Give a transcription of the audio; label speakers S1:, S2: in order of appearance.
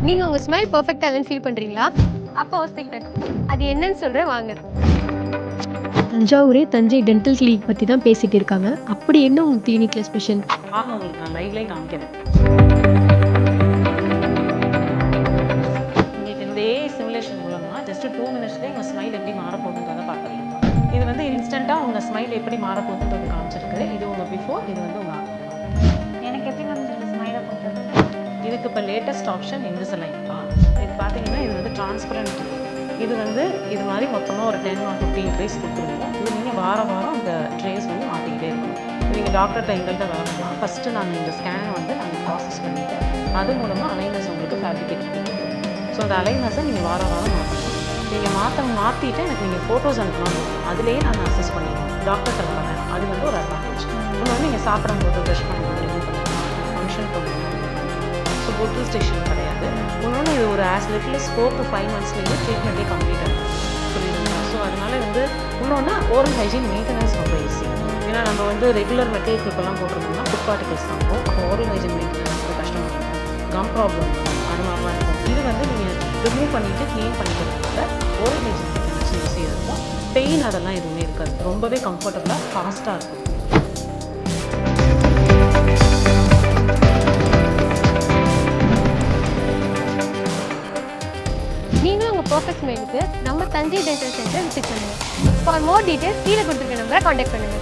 S1: நீங்க உங்க ஸ்மைல் பெர்ஃபெக்ட்டா இல்லன்னு ஃபீல் பண்றீங்களா? அப்போ ஒரு சீக்ரெட். அது என்னன்னு சொல்றேன் வாங்க. தஞ்சாவூரே தஞ்சை டென்டல் கிளினிக் பத்தி தான் பேசிட்டு இருக்காங்க. அப்படி என்ன உங்க கிளினிக்ல ஸ்பெஷல்?
S2: வாங்க உங்களுக்கு நான் லைவ்லயே காமிக்கிறேன். உங்களுக்கு இந்த ஏஐ சிமுலேஷன் மூலமா ஜஸ்ட் 2 மினிட்ஸ்லயே உங்க ஸ்மைல் எப்படி மாறப்போகுதுன்றத பார்க்கலாம். இது வந்து இன்ஸ்டன்ட்டா உங்க ஸ்மைல் எப்படி மாறப்போகுதுன்றது காமிச்சிருக்கு. இது உங்க பிஃபோர், இது வந்து உங்க ஆஃப்டர்.
S3: எனக்கு எப்படி மேம் இந்த ஸ்மைலை கொடுத்தது?
S2: இதுக்கு இப்போ லேட்டஸ்ட் ஆப்ஷன் இன்விசிலைன் தான். இது பார்த்தீங்கன்னா இது வந்து டிரான்ஸ்பரண்ட். இது வந்து இது மாதிரி மொத்தமாக ஒரு 10 or 15 ட்ரேஸ் கொடுத்துருவோம். இது நீங்கள் வாரம் அந்த ட்ரேஸ் வந்து மாற்றிக்கிட்டே இருக்கணும். நீங்கள் டாக்டர்கிட்ட எங்கள்கிட்ட வரலாம். ஃபஸ்ட்டு நாங்கள் இந்த ஸ்கேனை வந்து நாங்கள் ப்ராசஸ் பண்ணிவிட்டு அது மூலமாக அலைனஸ் உங்களுக்கு ஃபேப்ரிகேட் பண்ணிடுவோம். ஸோ அந்த அலைனஸை நீங்கள் வாரம் மாற்றணும். நீங்கள் மாற்றிட்டு எனக்கு நீங்கள் ஃபோட்டோஸ் அனுப்பணும். அதுலேயே நாங்கள் அசஸ் பண்ணிடுவோம். டாக்டர்கிட்ட வரேன், அது வந்து ஒரு அட்வான்டேஜ். இன்னொன்று நீங்கள் சாப்பிடும்போது ப்ரஷ் பண்ணும்போது இது பண்ணலாம், ஃபங்க்ஷன் பண்ணுவோம். ஸோ பொட்டில் ஸ்டேஷன் கிடையாது. இன்னொன்று இது ஒரு ஆஸ் லிட்டில் 4 to 5 monthsலேயே ட்ரீட்மெண்ட்டே கம்ப்ளீட் ஆகும். புரியுதுங்களா? ஸோ அதனால் வந்து இன்னொன்று ஓரல் ஹைஜீன் மெயின்டெனன்ஸ் ரொம்ப ஈஸி. ஏன்னா நம்ம வந்து ரெகுலர் மெட்டீரியல் கிளிப்பெல்லாம் போட்டிருந்தோம்னா ஃபுட் பார்ட்டிகல்ஸ் தான் இருக்கும். அப்போ ஓரல் ஹைஜீன் மெயின்டெனன்ஸ் ரொம்ப கஷ்டமாக இருக்கும். கம் ப்ராப்ளம் இருக்கும், அது மாதிரிலாம் இருக்கும். இது வந்து நீங்கள் ரிமூவ் பண்ணிவிட்டு க்ளீன் பண்ணிக்கிறதுனால ஓரல் ஹைஜீன் மெயின்டெனன்ஸ் ஈஸியாக இருக்கும். பெயின் அதெல்லாம் எதுவுமே இருக்காது. ரொம்பவே கம்ஃபர்டபுளாக ஃபாஸ்ட்டாக இருக்கும்.
S1: நீங்களும் உங்க பெர்ஃபெக்ட் ஸ்மைலுக்கு நம்ம தஞ்சை டென்டல் சென்டர் விசிட் பண்ணுங்க. ஃபார் மோர் டீடைல்ஸ் கீழே கொடுத்துருக்க நம்பரை கான்டாக்ட் பண்ணுங்க.